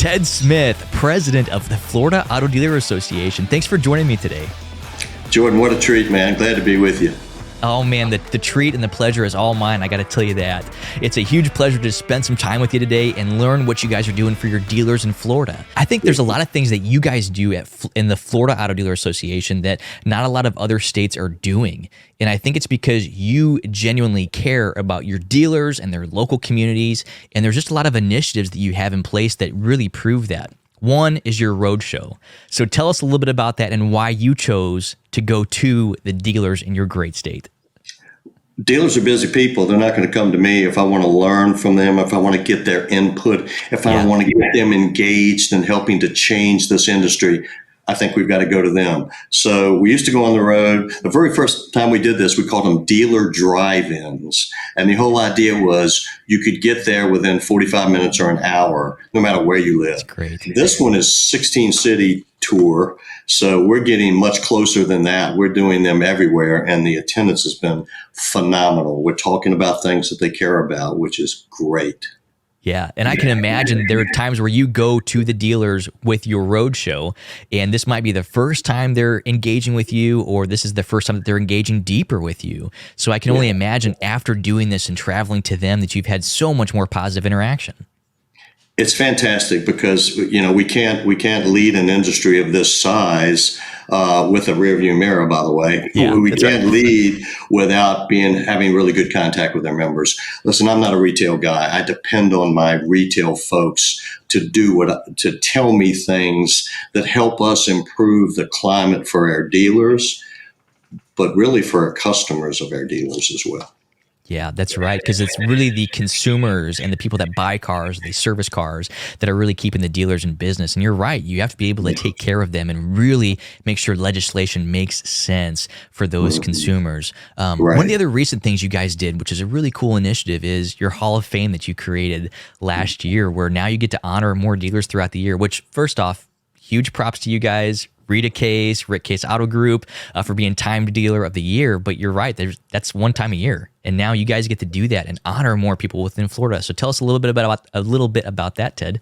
Ted Smith, president of the Florida Auto Dealer Association. Thanks for joining me today. Jordan, what a treat, man. Glad to be with you. Oh man, the treat and the pleasure is all mine. I got to tell you that. It's a huge pleasure to spend some time with you today and learn what you guys are doing for your dealers in Florida. I think there's a lot of things that you guys do in the Florida Auto Dealer Association that not a lot of other states are doing. And I think it's because you genuinely care about your dealers and their local communities. And there's just a lot of initiatives that you have in place that really prove that. One is your roadshow. So tell us a little bit about that and why you chose to go to the dealers in your great state. Dealers are busy people. They're not going to come to me if I want to learn from them, if I want to get their input, if I want to get them engaged in helping to change this industry. I think we've got to go to them. So we used to go on the road. The very first time we did this, we called them dealer drive-ins. And the whole idea was you could get there within 45 minutes or an hour, no matter where you live. That's great. This one is 16 city tour. So we're getting much closer than that. We're doing them everywhere. And the attendance has been phenomenal. We're talking about things that they care about, which is great. Yeah, and I can imagine there are times where you go to the dealers with your roadshow, and this might be the first time they're engaging with you, or this is the first time that they're engaging deeper with you. So I can only imagine after doing this and traveling to them that you've had so much more positive interaction. It's fantastic because we can't lead an industry of this size with a rearview mirror. By the way, we can't lead without having really good contact with our members. Listen, I'm not a retail guy. I depend on my retail folks to to tell me things that help us improve the climate for our dealers, but really for our customers of our dealers as well. Yeah, that's right, because it's really the consumers and the people that buy cars, they service cars, that are really keeping the dealers in business. And you're right, you have to be able to take care of them and really make sure legislation makes sense for those consumers. One of the other recent things you guys did, which is a really cool initiative, is your Hall of Fame that you created last year, where now you get to honor more dealers throughout the year, which, first off, huge props to you guys. Rita Case, Rick Case Auto Group for being Time Dealer of the Year. But you're right, that's one time a year. And now you guys get to do that and honor more people within Florida. So tell us a little bit about that, Ted.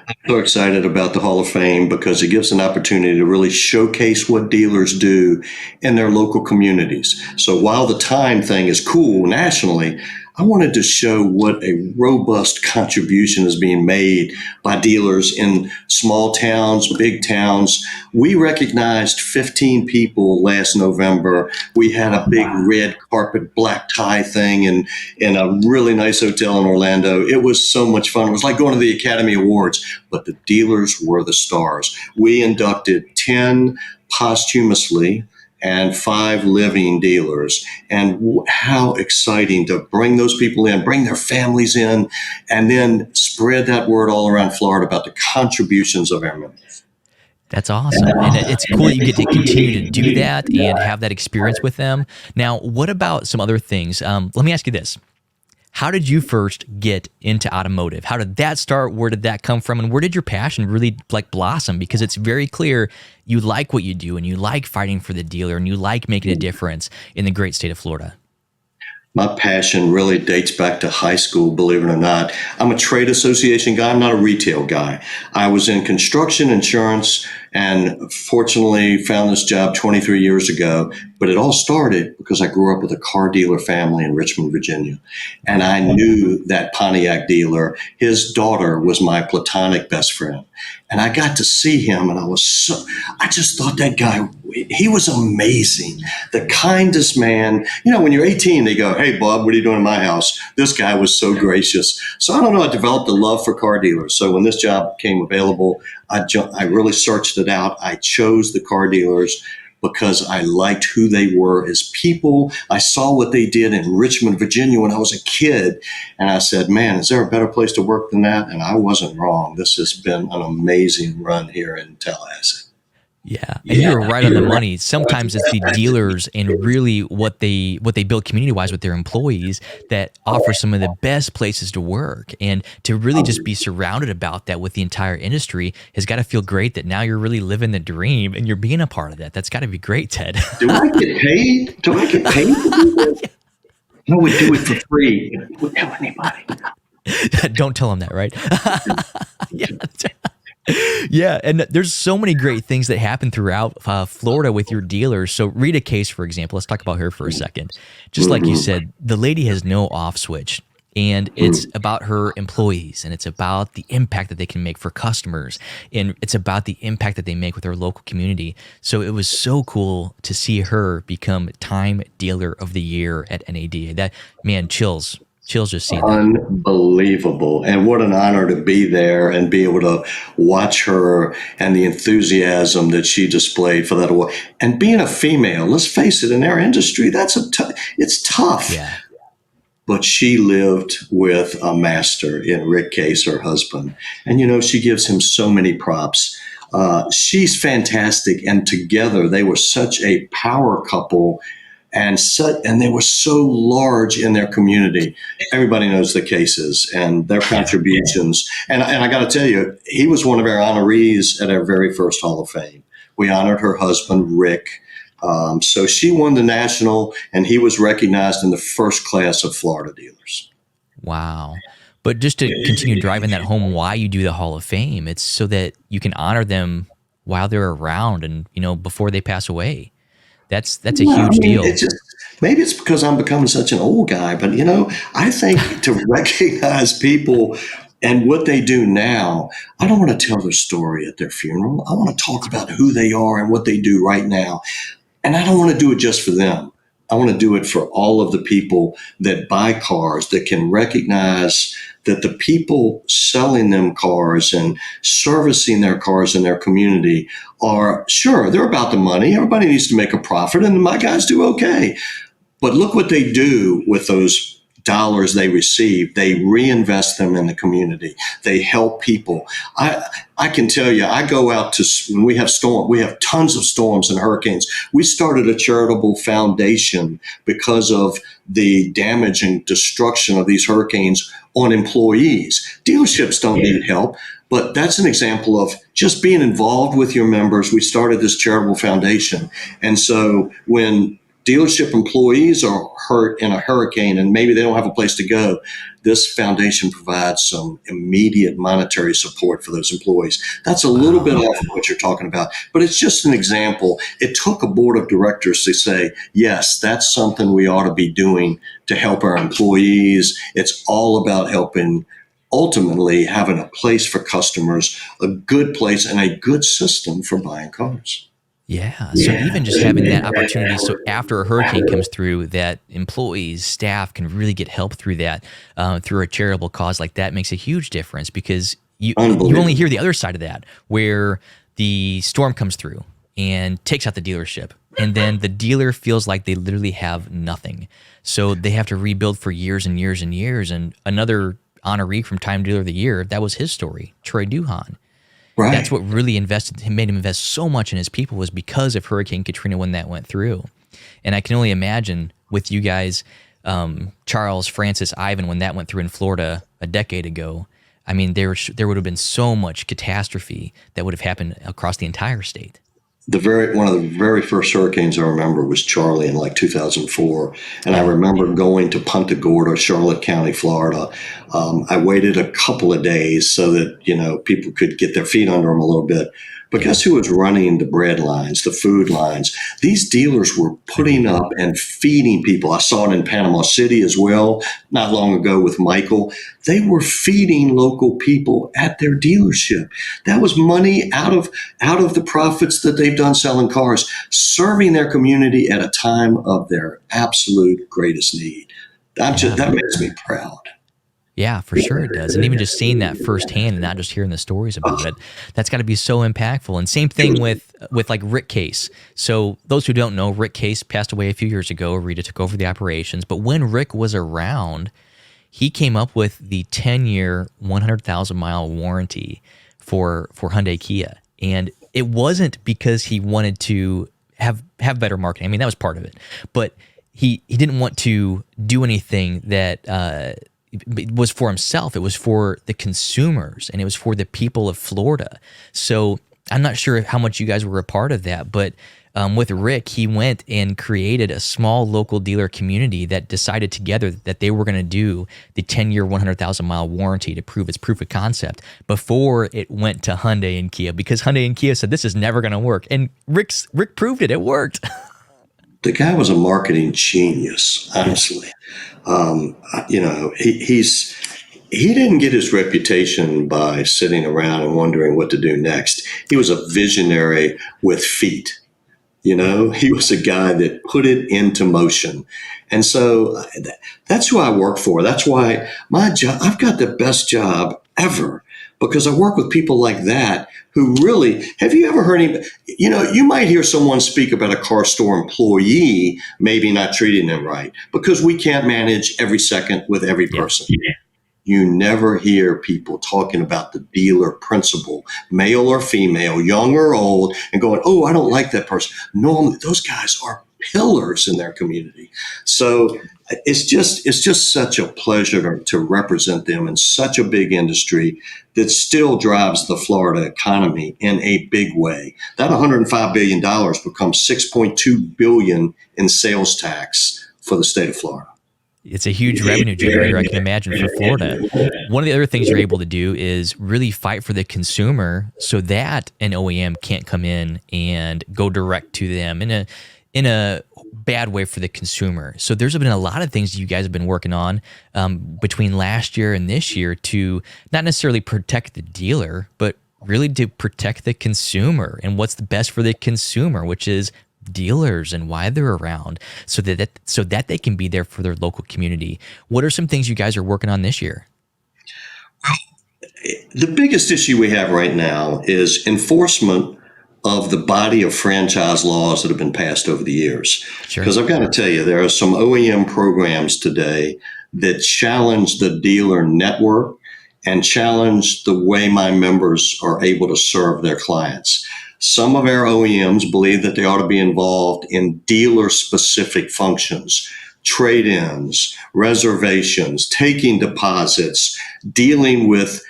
I'm so excited about the Hall of Fame because it gives an opportunity to really showcase what dealers do in their local communities. So while the time thing is cool nationally, I wanted to show what a robust contribution is being made by dealers in small towns, big towns. We recognized 15 people last November. We had a big red carpet, black tie thing in a really nice hotel in Orlando. It was so much fun. It was like going to the Academy Awards, but the dealers were the stars. We inducted 10 posthumously and 5 living dealers. And how exciting to bring those people in, bring their families in, and then spread that word all around Florida about the contributions of our members. That's awesome. And it's cool that you get to continue to do that and have that experience with them. Now, what about some other things? Let me ask you this. How did you first get into automotive? How did that start? Where did that come from? And where did your passion really blossom? Because it's very clear you like what you do and you like fighting for the dealer and you like making a difference in the great state of Florida. My passion really dates back to high school, believe it or not. I'm a trade association guy. I'm not a retail guy. I was in construction insurance and fortunately found this job 23 years ago. But it all started because I grew up with a car dealer family in Richmond, Virginia. And I knew that Pontiac dealer. His daughter was my platonic best friend. And I got to see him and I just thought that guy, he was amazing. The kindest man. When you're 18, they go, "Hey, Bob, what are you doing in my house?" This guy was so gracious. So I don't know, I developed a love for car dealers. So when this job became available, I really searched it out. I chose the car dealers because I liked who they were as people. I saw what they did in Richmond, Virginia when I was a kid. And I said, man, is there a better place to work than that? And I wasn't wrong. This has been an amazing run here in Tallahassee. Yeah, and you're right on the money. Sometimes it's the dealers and really what they build community-wise with their employees that offer some of the best places to work. And to really just be surrounded about that with the entire industry has got to feel great that now you're really living the dream and you're being a part of that. That's got to be great, Ted. Do I get paid? Do I get paid to do this? No, we do it for free. Don't tell anybody. Don't tell them that, right? Yeah. Yeah, and there's so many great things that happen throughout Florida with your dealers. So Rita Case, for example, let's talk about her for a second. Just like you said, the lady has no off switch. And it's about her employees, and it's about the impact that they can make for customers, and it's about the impact that they make with their local community. So it was so cool to see her become Time Dealer of the Year at NADA. That, man, chills just seeing that. Unbelievable. And what an honor to be there and be able to watch her and the enthusiasm that she displayed for that award. And being a female, let's face it, in our industry, it's tough. Yeah. But she lived with a master in Rick Case, her husband. And, she gives him so many props. She's fantastic. And together they were such a power couple, and they were so large in their community. Everybody knows the Cases and their contributions. And I got to tell you, he was one of our honorees at our very first Hall of Fame. We honored her husband, Rick. So she won the national, and he was recognized in the first class of Florida dealers. Wow. But just to continue driving that home, why you do the Hall of Fame, it's so that you can honor them while they're around and, before they pass away. That's a huge deal. Maybe it's because I'm becoming such an old guy, but I think to recognize people and what they do now, I don't want to tell their story at their funeral. I want to talk about who they are and what they do right now. And I don't want to do it just for them. I want to do it for all of the people that buy cars, that can recognize that the people selling them cars and servicing their cars in their community are, sure, they're about the money. Everybody needs to make a profit, and my guys do okay. But look what they do with those dollars they receive. They reinvest them in the community. They help people. I can tell you, I go out to, when we have tons of storms and hurricanes. We started a charitable foundation because of the damage and destruction of these hurricanes on employees. Dealerships don't need help, but that's an example of just being involved with your members. We started this charitable foundation. And so when dealership employees are hurt in a hurricane and maybe they don't have a place to go, this foundation provides some immediate monetary support for those employees. That's a little bit off of what you're talking about, but it's just an example. It took a board of directors to say, yes, that's something we ought to be doing to help our employees. It's all about helping, ultimately having a place for customers, a good place and a good system for buying cars. Yeah. So even just having that opportunity, so after a hurricane comes through, that employees, staff can really get help through that, through a charitable cause like that makes a huge difference, because you only hear the other side of that, where the storm comes through and takes out the dealership, and then the dealer feels like they literally have nothing. So they have to rebuild for years and years and years. And another honoree from Time Dealer of the Year, that was his story, Troy Duhan. Right. That's what really made him invest so much in his people, was because of Hurricane Katrina when that went through. And I can only imagine with you guys, Charles, Francis, Ivan, when that went through in Florida a decade ago, I mean, there would have been so much catastrophe that would have happened across the entire state. One of the very first hurricanes I remember was Charlie in like 2004. And I remember going to Punta Gorda, Charlotte County, Florida. I waited a couple of days so that, people could get their feet under them a little bit. But guess who was running the bread lines, the food lines? These dealers were putting up and feeding people. I saw it in Panama City as well, not long ago with Michael. They were feeding local people at their dealership. That was money out of the profits that they've done selling cars, serving their community at a time of their absolute greatest need. That makes me proud. Yeah, for sure it does. And even just seeing that firsthand and not just hearing the stories about it, that's got to be so impactful. And same thing with like Rick Case. So those who don't know, Rick Case passed away a few years ago. Rita took over the operations. But when Rick was around, he came up with the 10-year, 100,000-mile warranty for Hyundai Kia. And it wasn't because he wanted to have better marketing. I mean, that was part of it. But he didn't want to do anything that it was for himself. It was for the consumers, and it was for the people of Florida. So I'm not sure how much you guys were a part of that, but with Rick, he went and created a small local dealer community that decided together that they were going to do the 10-year, 100,000-mile warranty to prove its proof of concept before it went to Hyundai and Kia, because Hyundai and Kia said this is never going to work, and Rick proved it. It worked. The guy was a marketing genius, honestly. He didn't get his reputation by sitting around and wondering what to do next. He was a visionary with feet. He was a guy that put it into motion. And so that's who I work for. That's why my job, I've got the best job ever, because I work with people like that who really, have you ever heard any, you might hear someone speak about a car store employee maybe not treating them right because we can't manage every second with every person. Yeah. You never hear people talking about the dealer principal, male or female, young or old, and going, oh, I don't like that person. Normally, those guys are pillars in their community. So it's just such a pleasure to represent them in such a big industry that still drives the Florida economy in a big way. That $105 billion becomes $6.2 billion in sales tax for the state of Florida. It's a huge revenue generator, I can imagine, for Florida. One of the other things you're able to do is really fight for the consumer so that an OEM can't come in and go direct to them in a bad way for the consumer. So there's been a lot of things you guys have been working on between last year and this year to not necessarily protect the dealer, but really to protect the consumer and what's the best for the consumer, which is dealers and why they're around, so that they can be there for their local community. What are some things you guys are working on this year? Well, the biggest issue we have right now is enforcement of the body of franchise laws that have been passed over the years. Because I've got to tell you, there are some OEM programs today that challenge the dealer network and challenge the way my members are able to serve their clients. Some of our OEMs believe that they ought to be involved in dealer-specific functions, trade-ins, reservations, taking deposits, dealing with,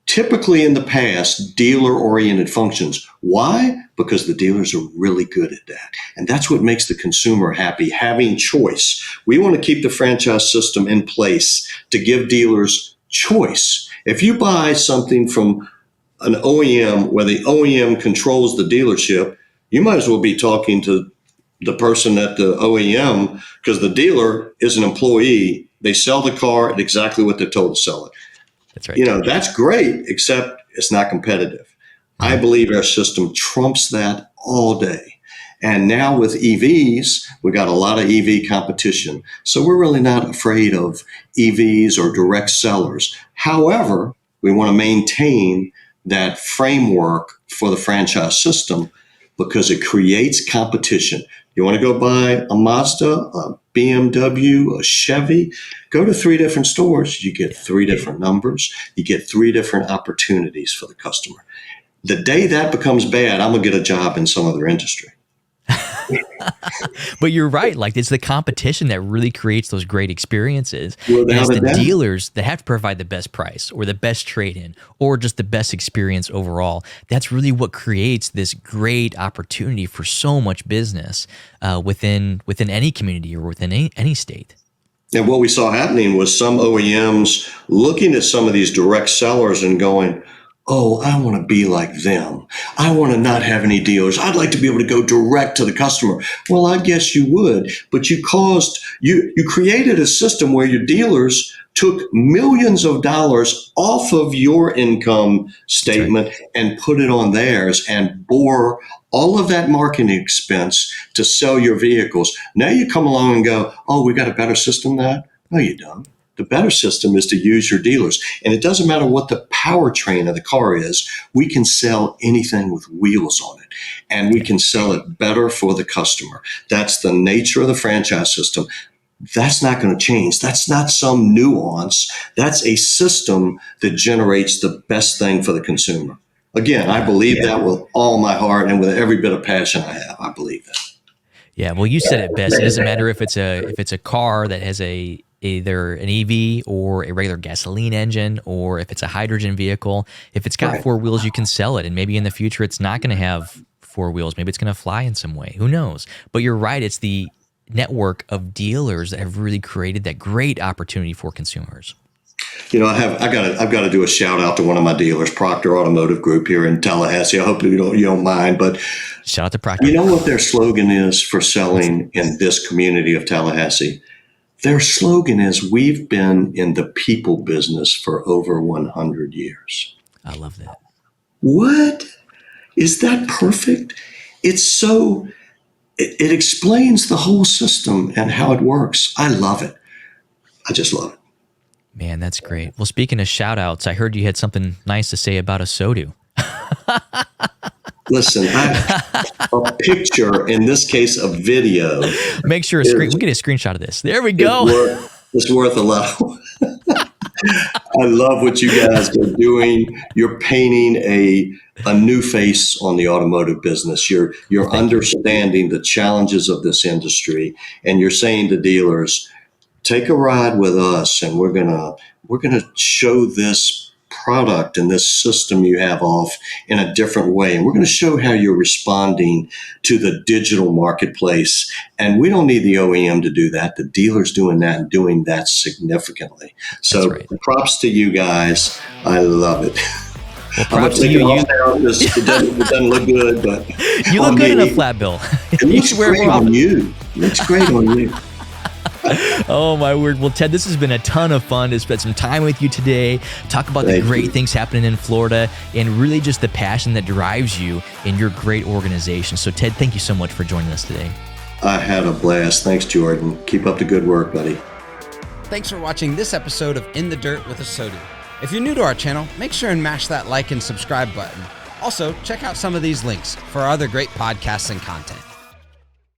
typically in the past, dealer-oriented functions. Why? Because the dealers are really good at that. And that's what makes the consumer happy, having choice. We want to keep the franchise system in place to give dealers choice. If you buy something from an OEM where the OEM controls the dealership, you might as well be talking to the person at the OEM, because the dealer is an employee. They sell the car at exactly what they're told to sell it. That's right. That's great, except it's not competitive. I believe our system trumps that all day. And now with EVs, we got a lot of EV competition. So we're really not afraid of EVs or direct sellers. However, we want to maintain that framework for the franchise system because it creates competition. You want to go buy a Mazda, a BMW, a Chevy, go to 3 different stores. You get 3 different numbers. You get 3 different opportunities for the customer. The day that becomes bad, I'm going to get a job in some other industry. But you're right. Like, it's the competition that really creates those great experiences. Well, and it's the dealers that have to provide the best price or the best trade-in or just the best experience overall. That's really what creates this great opportunity for so much business within any community or within any state. And what we saw happening was some OEMs looking at some of these direct sellers and going, oh, I want to be like them. I want to not have any dealers. I'd like to be able to go direct to the customer. Well, I guess you would, but you created a system where your dealers took millions of dollars off of your income statement and put it on theirs and bore all of that marketing expense to sell your vehicles. Now you come along and go, oh, we got a better system than that? No, you don't. The better system is to use your dealers. And it doesn't matter what the powertrain of the car is. We can sell anything with wheels on it. And we can sell it better for the customer. That's the nature of the franchise system. That's not going to change. That's not some nuance. That's a system that generates the best thing for the consumer. Again, I believe that with all my heart and with every bit of passion I have. I believe that. Yeah, well, you said it best. It doesn't matter if it's a car that has either an EV or a regular gasoline engine, or if it's a hydrogen vehicle. If it's got 4 wheels, you can sell it. And maybe in the future, it's not going to have four wheels. Maybe it's going to fly in some way. Who knows? But you're right. It's the network of dealers that have really created that great opportunity for consumers. I've got to do a shout out to one of my dealers, Proctor Automotive Group here in Tallahassee. I hope you don't mind, but shout out to Proctor. You know what their slogan is for selling in this community of Tallahassee? Their slogan is, "We've been in the people business for over 100 years." I love that. What? Is that perfect? It's so, it explains the whole system and how it works. I love it. I just love it. Man, that's great. Well, speaking of shout outs, I heard you had something nice to say about ASOTU. Listen, a picture, in this case, a video. Make sure we get a screenshot of this. There we go. It's worth a lot. I love what you guys are doing. You're painting a new face on the automotive business. You're understanding the challenges of this industry, and you're saying to dealers, take a ride with us, and we're gonna show this product and this system you have off in a different way. And we're going to show how you're responding to the digital marketplace. And we don't need the OEM to do that. The dealer's doing that and doing that significantly. So props to you guys. I love it. Well, props to you. It doesn't look good, but you look good in a flat bill. It looks great on you. It looks great on you. Oh, my word. Well, Ted, this has been a ton of fun to spend some time with you today, talk about the great things happening in Florida, and really just the passion that drives you in your great organization. So, Ted, thank you so much for joining us today. I had a blast. Thanks, Jordan. Keep up the good work, buddy. Thanks for watching this episode of In the Dirt with ASOTU. If you're new to our channel, make sure and mash that like and subscribe button. Also, check out some of these links for our other great podcasts and content.